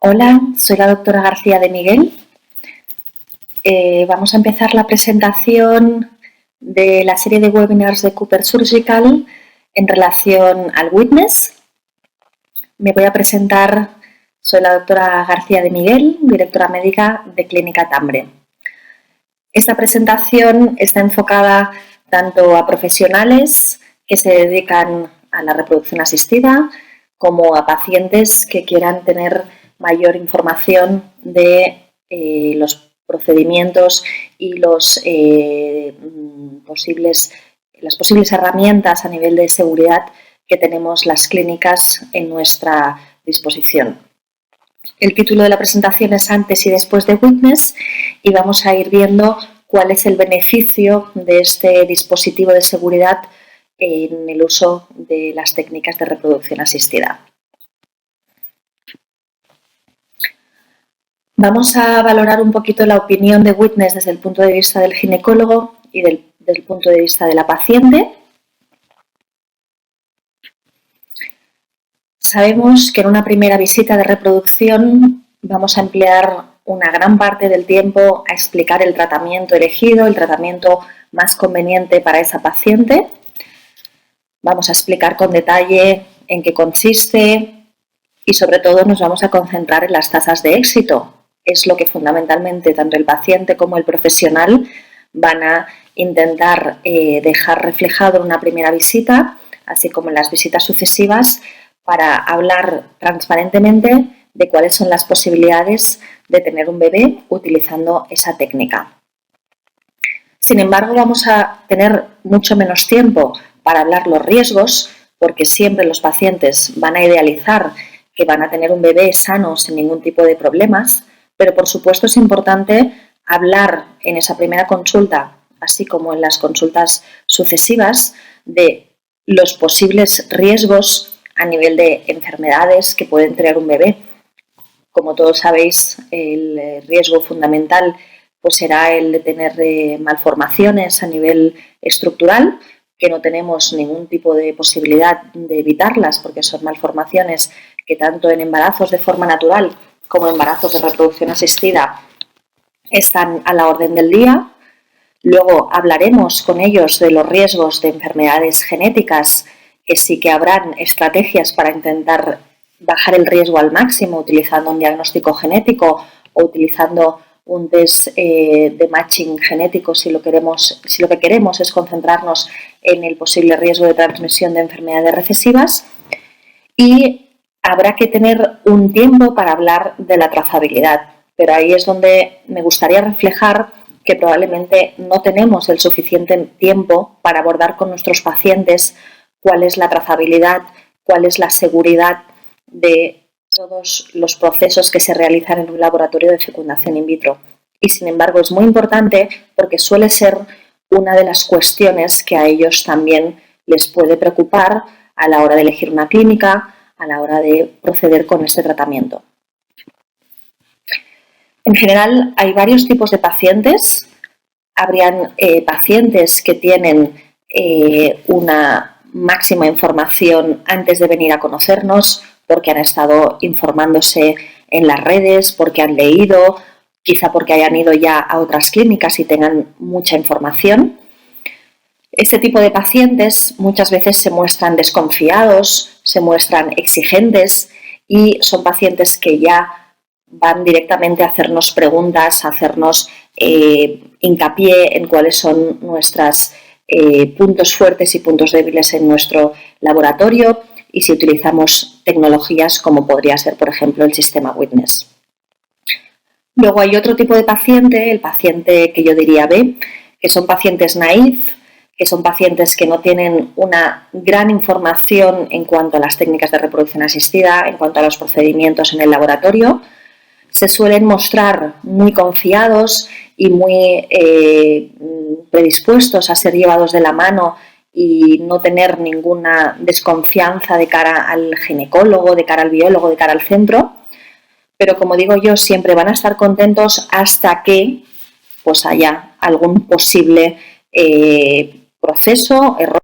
Hola, soy la doctora García de Miguel. Vamos a empezar la presentación de la serie de webinars de Cooper Surgical en relación al Witness. Me voy a presentar, soy la doctora García de Miguel, directora médica de Clínica Tambre. Esta presentación está enfocada tanto a profesionales que se dedican a la reproducción asistida como a pacientes que quieran tener mayor información de los procedimientos y las posibles herramientas a nivel de seguridad que tenemos las clínicas en nuestra disposición. El título de la presentación es Antes y después de Witness y vamos a ir viendo cuál es el beneficio de este dispositivo de seguridad en el uso de las técnicas de reproducción asistida. Vamos a valorar un poquito la opinión de Witness desde el punto de vista del ginecólogo y desde el punto de vista de la paciente. Sabemos que en una primera visita de reproducción vamos a emplear una gran parte del tiempo a explicar el tratamiento elegido, el tratamiento más conveniente para esa paciente. Vamos a explicar con detalle en qué consiste y sobre todo nos vamos a concentrar en las tasas de éxito. Es lo que fundamentalmente tanto el paciente como el profesional van a intentar dejar reflejado en una primera visita, así como en las visitas sucesivas, para hablar transparentemente de cuáles son las posibilidades de tener un bebé utilizando esa técnica. Sin embargo, vamos a tener mucho menos tiempo para hablar los riesgos, porque siempre los pacientes van a idealizar que van a tener un bebé sano sin ningún tipo de problemas, pero por supuesto es importante hablar en esa primera consulta, así como en las consultas sucesivas, de los posibles riesgos a nivel de enfermedades que pueden tener un bebé. Como todos sabéis, el riesgo fundamental pues será el de tener malformaciones a nivel estructural, que no tenemos ningún tipo de posibilidad de evitarlas porque son malformaciones que tanto en embarazos de forma natural como en embarazos de reproducción asistida están a la orden del día. Luego hablaremos con ellos de los riesgos de enfermedades genéticas, que sí que habrán estrategias para intentar bajar el riesgo al máximo utilizando un diagnóstico genético o utilizando un test de matching genético si lo que queremos es concentrarnos en el posible riesgo de transmisión de enfermedades recesivas. Y habrá que tener un tiempo para hablar de la trazabilidad, pero ahí es donde me gustaría reflejar que probablemente no tenemos el suficiente tiempo para abordar con nuestros pacientes cuál es la trazabilidad, cuál es la seguridad de todos los procesos que se realizan en un laboratorio de fecundación in vitro. Y sin embargo es muy importante porque suele ser una de las cuestiones que a ellos también les puede preocupar a la hora de elegir una clínica, a la hora de proceder con ese tratamiento. En general hay varios tipos de pacientes. Habrían pacientes que tienen una máxima información antes de venir a conocernos porque han estado informándose en las redes, porque han leído, quizá porque hayan ido ya a otras clínicas y tengan mucha información. Este tipo de pacientes muchas veces se muestran desconfiados, se muestran exigentes y son pacientes que ya van directamente a hacernos preguntas, a hacernos hincapié en cuáles son nuestros puntos fuertes y puntos débiles en nuestro laboratorio y si utilizamos tecnologías como podría ser, por ejemplo, el sistema Witness. Luego hay otro tipo de paciente, el paciente que yo diría B, que son pacientes naïf, que son pacientes que no tienen una gran información en cuanto a las técnicas de reproducción asistida, en cuanto a los procedimientos en el laboratorio. Se suelen mostrar muy confiados y muy predispuestos a ser llevados de la mano y no tener ninguna desconfianza de cara al ginecólogo, de cara al biólogo, de cara al centro. Pero como digo yo, siempre van a estar contentos hasta que pues haya algún posible proceso, error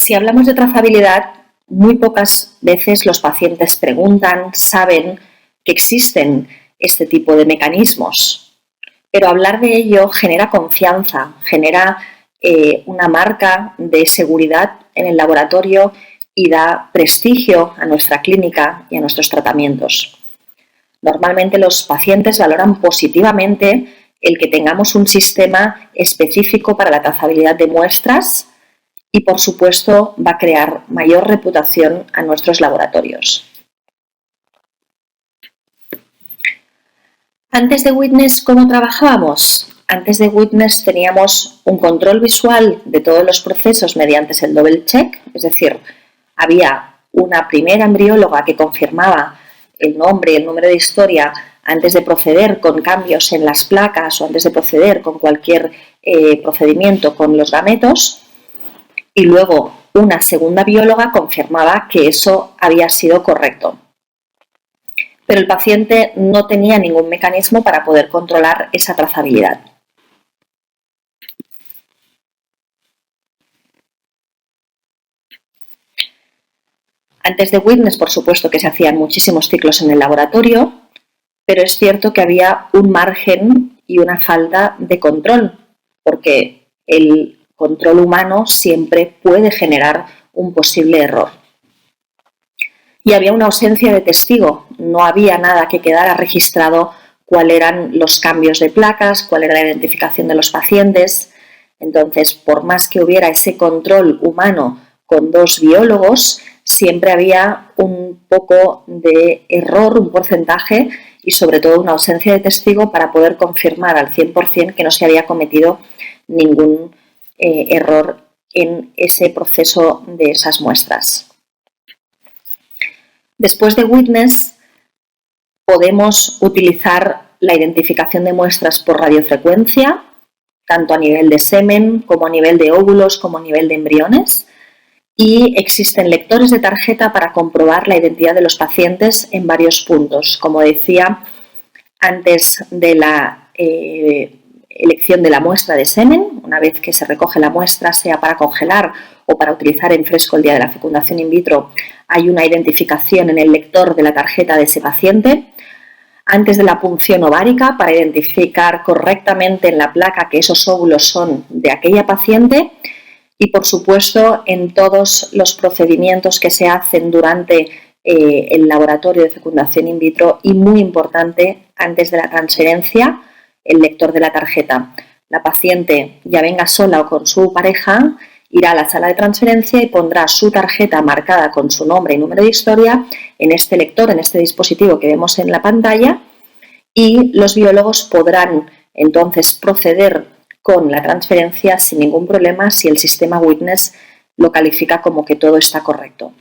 Si hablamos de trazabilidad, muy pocas veces los pacientes preguntan, saben que existen este tipo de mecanismos, pero hablar de ello genera confianza, genera una marca de seguridad en el laboratorio y da prestigio a nuestra clínica y a nuestros tratamientos. Normalmente los pacientes valoran positivamente el que tengamos un sistema específico para la trazabilidad de muestras y, por supuesto, va a crear mayor reputación a nuestros laboratorios. Antes de Witness, ¿cómo trabajábamos? Antes de Witness teníamos un control visual de todos los procesos mediante el double check, es decir, había una primera embrióloga que confirmaba el nombre y el número de historia antes de proceder con cambios en las placas o antes de proceder con cualquier procedimiento con los gametos, y luego una segunda bióloga confirmaba que eso había sido correcto. Pero el paciente no tenía ningún mecanismo para poder controlar esa trazabilidad. Antes de Witness, por supuesto que se hacían muchísimos ciclos en el laboratorio, pero es cierto que había un margen y una falta de control, porque el control humano siempre puede generar un posible error. Y había una ausencia de testigo, no había nada que quedara registrado cuáles eran los cambios de placas, cuál era la identificación de los pacientes. Entonces, por más que hubiera ese control humano con dos biólogos, siempre había un poco de error, un porcentaje y sobre todo una ausencia de testigo para poder confirmar al 100% que no se había cometido ningún error en ese proceso de esas muestras. Después de Witness podemos utilizar la identificación de muestras por radiofrecuencia, tanto a nivel de semen como a nivel de óvulos como a nivel de embriones, y existen lectores de tarjeta para comprobar la identidad de los pacientes en varios puntos. Como decía, antes de la elección de la muestra de semen, una vez que se recoge la muestra, sea para congelar o para utilizar en fresco el día de la fecundación in vitro, hay una identificación en el lector de la tarjeta de ese paciente. Antes de la punción ovárica, para identificar correctamente en la placa que esos óvulos son de aquella paciente. Y, por supuesto, en todos los procedimientos que se hacen durante el laboratorio de fecundación in vitro y, muy importante, antes de la transferencia, el lector de la tarjeta. La paciente, ya venga sola o con su pareja, irá a la sala de transferencia y pondrá su tarjeta marcada con su nombre y número de historia en este lector, en este dispositivo que vemos en la pantalla, y los biólogos podrán entonces proceder con la transferencia sin ningún problema si el sistema Witness lo califica como que todo está correcto.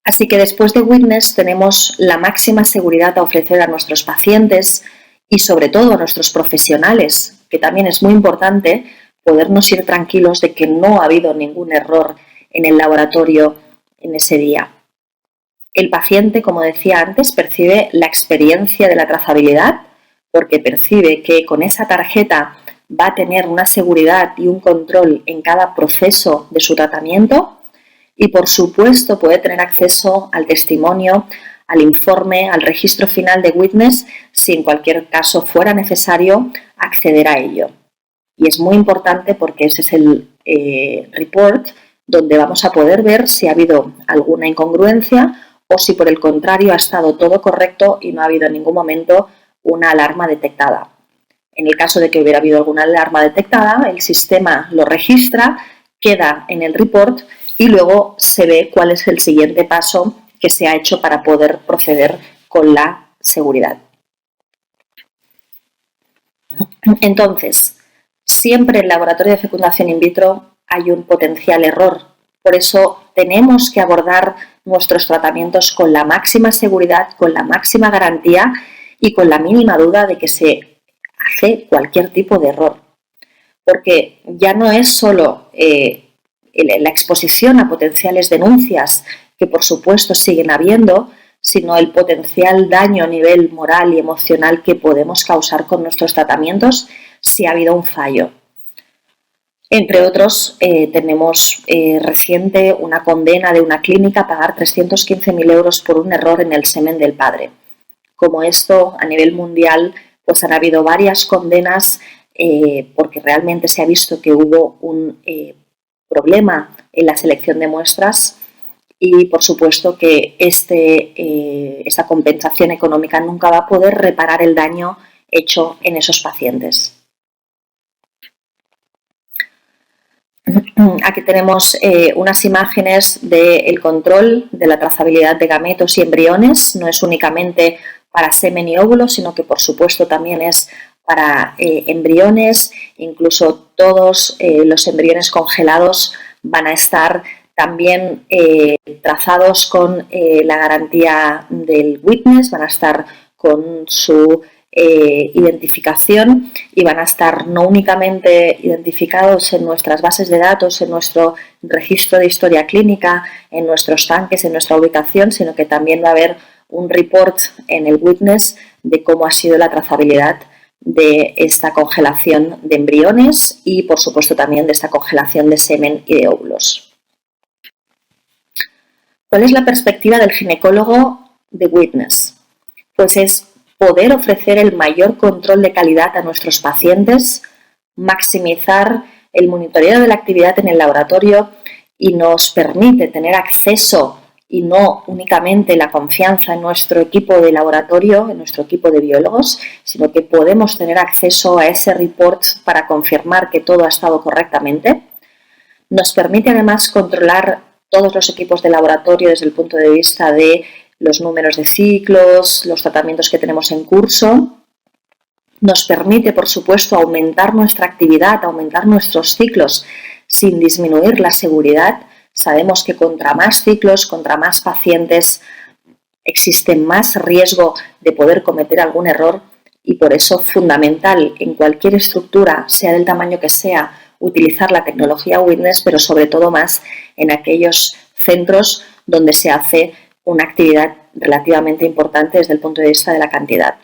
Así que después de Witness tenemos la máxima seguridad a ofrecer a nuestros pacientes y sobre todo a nuestros profesionales, que también es muy importante podernos ir tranquilos de que no ha habido ningún error en el laboratorio en ese día. El paciente, como decía antes, percibe la experiencia de la trazabilidad porque percibe que con esa tarjeta va a tener una seguridad y un control en cada proceso de su tratamiento y, por supuesto, puede tener acceso al testimonio, al informe, al registro final de Witness si en cualquier caso fuera necesario acceder a ello. Y es muy importante porque ese es el report donde vamos a poder ver si ha habido alguna incongruencia o si por el contrario ha estado todo correcto y no ha habido en ningún momento una alarma detectada. En el caso de que hubiera habido alguna alarma detectada, el sistema lo registra, queda en el report y luego se ve cuál es el siguiente paso que se ha hecho para poder proceder con la seguridad. Entonces, siempre en el laboratorio de fecundación in vitro hay un potencial error. Por eso tenemos que abordar nuestros tratamientos con la máxima seguridad, con la máxima garantía y con la mínima duda de que se hace cualquier tipo de error. Porque ya no es solo la exposición a potenciales denuncias, que por supuesto siguen habiendo, sino el potencial daño a nivel moral y emocional que podemos causar con nuestros tratamientos si ha habido un fallo. Entre otros, tenemos reciente una condena de una clínica a pagar 315.000 euros por un error en el semen del padre. Como esto, a nivel mundial, pues han habido varias condenas porque realmente se ha visto que hubo un problema en la selección de muestras y, por supuesto, que esta compensación económica nunca va a poder reparar el daño hecho en esos pacientes. Aquí tenemos unas imágenes del control de la trazabilidad de gametos y embriones. No es únicamente para semen y óvulos, sino que por supuesto también es para embriones. Incluso todos los embriones congelados van a estar también trazados con la garantía del witness, van a estar con su identificación y van a estar no únicamente identificados en nuestras bases de datos, en nuestro registro de historia clínica, en nuestros tanques, en nuestra ubicación, sino que también va a haber un report en el witness de cómo ha sido la trazabilidad de esta congelación de embriones y, por supuesto, también de esta congelación de semen y de óvulos. ¿Cuál es la perspectiva del ginecólogo de witness? Pues es poder ofrecer el mayor control de calidad a nuestros pacientes, maximizar el monitoreo de la actividad en el laboratorio y nos permite tener acceso y no únicamente la confianza en nuestro equipo de laboratorio, en nuestro equipo de biólogos, sino que podemos tener acceso a ese report para confirmar que todo ha estado correctamente. Nos permite además controlar todos los equipos de laboratorio desde el punto de vista de los números de ciclos, los tratamientos que tenemos en curso. Nos permite, por supuesto, aumentar nuestra actividad, aumentar nuestros ciclos sin disminuir la seguridad. Sabemos que contra más ciclos, contra más pacientes, existe más riesgo de poder cometer algún error y por eso es fundamental en cualquier estructura, sea del tamaño que sea, utilizar la tecnología Witness, pero sobre todo más en aquellos centros donde se hace una actividad relativamente importante desde el punto de vista de la cantidad.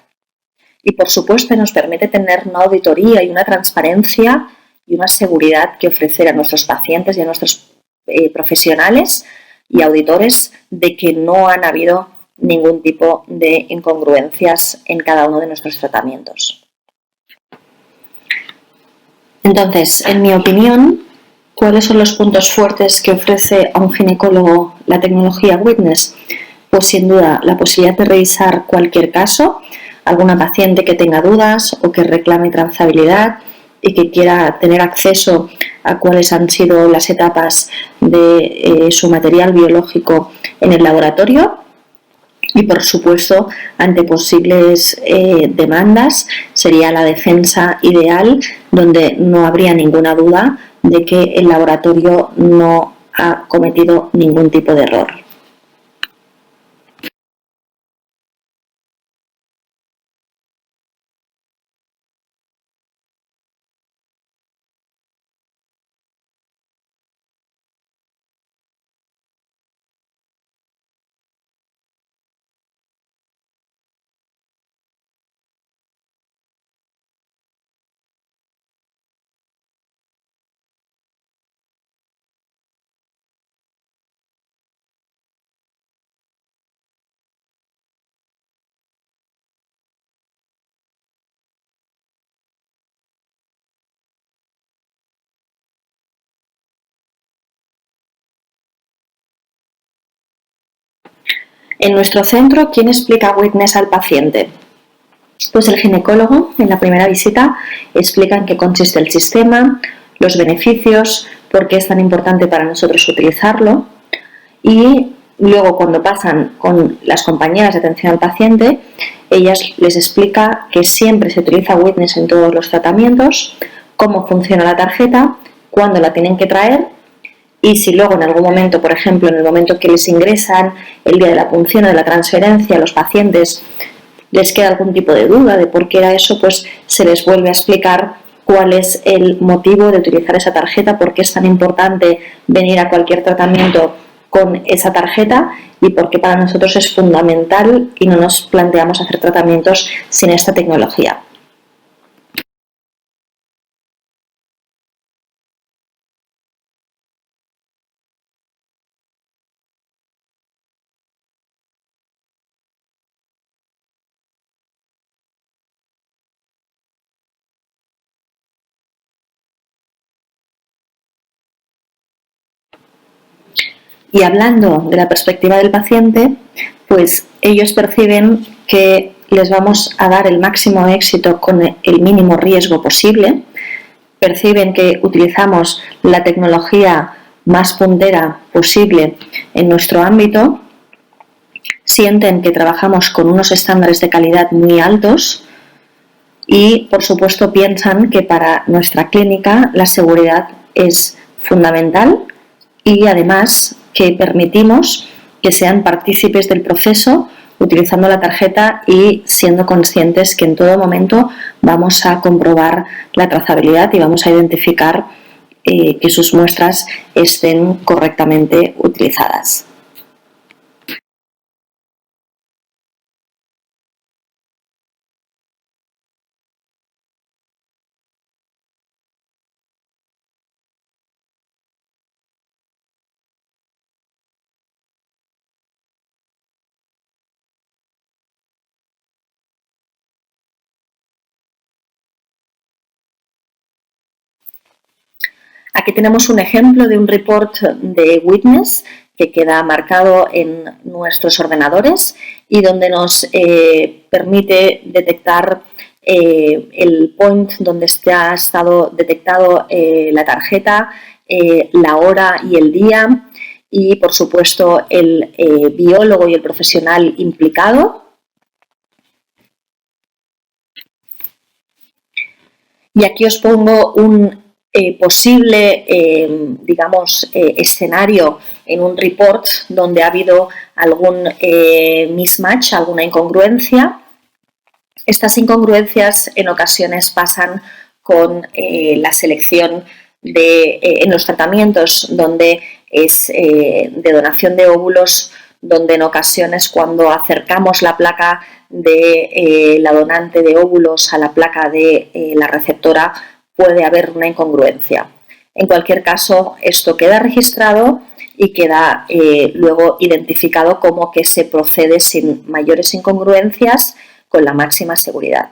Y por supuesto nos permite tener una auditoría y una transparencia y una seguridad que ofrecer a nuestros pacientes y a nuestros profesionales y auditores de que no han habido ningún tipo de incongruencias en cada uno de nuestros tratamientos. Entonces, en mi opinión, ¿cuáles son los puntos fuertes que ofrece a un ginecólogo la tecnología Witness? Pues sin duda la posibilidad de revisar cualquier caso, alguna paciente que tenga dudas o que reclame trazabilidad y que quiera tener acceso a cuáles han sido las etapas de su material biológico en el laboratorio. Y, por supuesto, ante posibles demandas, sería la defensa ideal, donde no habría ninguna duda de que el laboratorio no ha cometido ningún tipo de error. En nuestro centro, ¿quién explica Witness al paciente? Pues el ginecólogo, en la primera visita, explica en qué consiste el sistema, los beneficios, por qué es tan importante para nosotros utilizarlo y luego cuando pasan con las compañeras de atención al paciente, ellas les explica que siempre se utiliza Witness en todos los tratamientos, cómo funciona la tarjeta, cuándo la tienen que traer y si luego en algún momento, por ejemplo, en el momento que les ingresan, el día de la punción o de la transferencia, los pacientes les queda algún tipo de duda de por qué era eso, pues se les vuelve a explicar cuál es el motivo de utilizar esa tarjeta, por qué es tan importante venir a cualquier tratamiento con esa tarjeta y por qué para nosotros es fundamental y no nos planteamos hacer tratamientos sin esta tecnología. Y hablando de la perspectiva del paciente, pues ellos perciben que les vamos a dar el máximo éxito con el mínimo riesgo posible, perciben que utilizamos la tecnología más puntera posible en nuestro ámbito, sienten que trabajamos con unos estándares de calidad muy altos y, por supuesto, piensan que para nuestra clínica la seguridad es fundamental y, además, que permitimos que sean partícipes del proceso utilizando la tarjeta y siendo conscientes que en todo momento vamos a comprobar la trazabilidad y vamos a identificar que sus muestras estén correctamente utilizadas. Aquí tenemos un ejemplo de un report de Witness que queda marcado en nuestros ordenadores y donde nos permite detectar el point donde ha estado detectado la tarjeta, la hora y el día y, por supuesto, el biólogo y el profesional implicado. Y aquí os pongo un posible, escenario en un report donde ha habido algún mismatch, alguna incongruencia. Estas incongruencias en ocasiones pasan con la selección en los tratamientos donde es de donación de óvulos, donde en ocasiones cuando acercamos la placa de la donante de óvulos a la placa de la receptora puede haber una incongruencia. En cualquier caso, esto queda registrado y queda luego identificado como que se procede sin mayores incongruencias con la máxima seguridad.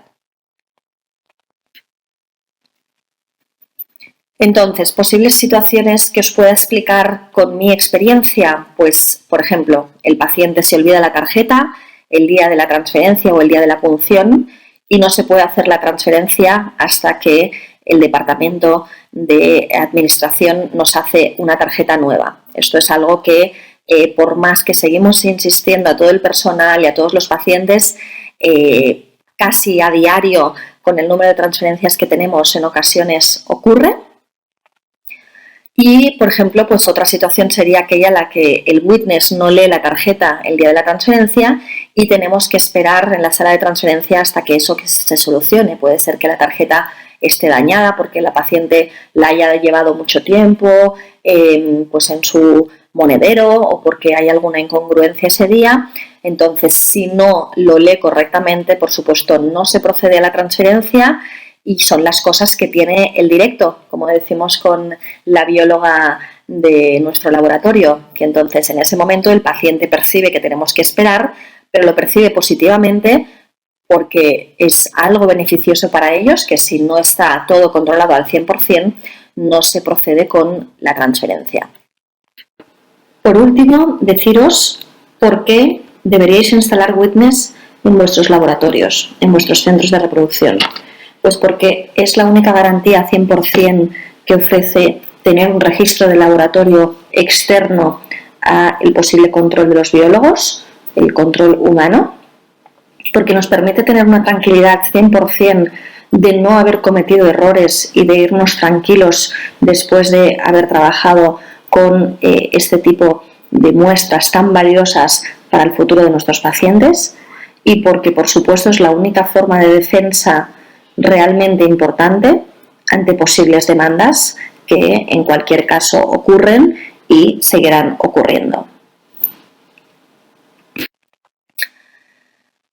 Entonces, posibles situaciones que os pueda explicar con mi experiencia, pues, por ejemplo, el paciente se olvida la tarjeta el día de la transferencia o el día de la punción y no se puede hacer la transferencia hasta que el departamento de administración nos hace una tarjeta nueva. Esto es algo que, por más que seguimos insistiendo a todo el personal y a todos los pacientes, casi a diario, con el número de transferencias que tenemos, en ocasiones ocurre. Y, por ejemplo, pues otra situación sería aquella en la que el witness no lee la tarjeta el día de la transferencia y tenemos que esperar en la sala de transferencia hasta que eso se solucione. Puede ser que la tarjeta esté dañada porque la paciente la haya llevado mucho tiempo pues en su monedero o porque hay alguna incongruencia ese día. Entonces, si no lo lee correctamente, por supuesto, no se procede a la transferencia y son las cosas que tiene el directo, como decimos con la bióloga de nuestro laboratorio, que entonces en ese momento el paciente percibe que tenemos que esperar, pero lo percibe positivamente porque es algo beneficioso para ellos, que si no está todo controlado al 100%, no se procede con la transferencia. Por último, deciros por qué deberíais instalar Witness en vuestros laboratorios, en vuestros centros de reproducción. Pues porque es la única garantía 100% que ofrece tener un registro de laboratorio externo al posible control de los biólogos, el control humano, porque nos permite tener una tranquilidad 100% de no haber cometido errores y de irnos tranquilos después de haber trabajado con este tipo de muestras tan valiosas para el futuro de nuestros pacientes y porque, por supuesto, es la única forma de defensa realmente importante ante posibles demandas que en cualquier caso ocurren y seguirán ocurriendo.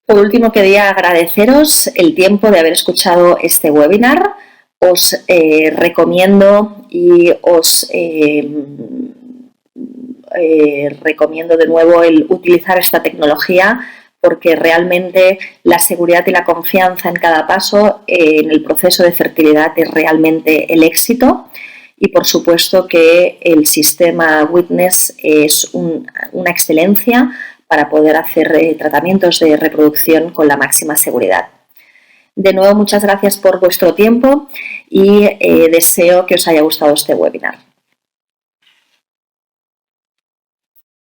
Por último, quería agradeceros el tiempo de haber escuchado este webinar. Os recomiendo y os recomiendo de nuevo el utilizar esta tecnología porque realmente la seguridad y la confianza en cada paso en el proceso de fertilidad es realmente el éxito y por supuesto que el sistema Witness es una excelencia para poder hacer tratamientos de reproducción con la máxima seguridad. De nuevo, muchas gracias por vuestro tiempo y deseo que os haya gustado este webinar.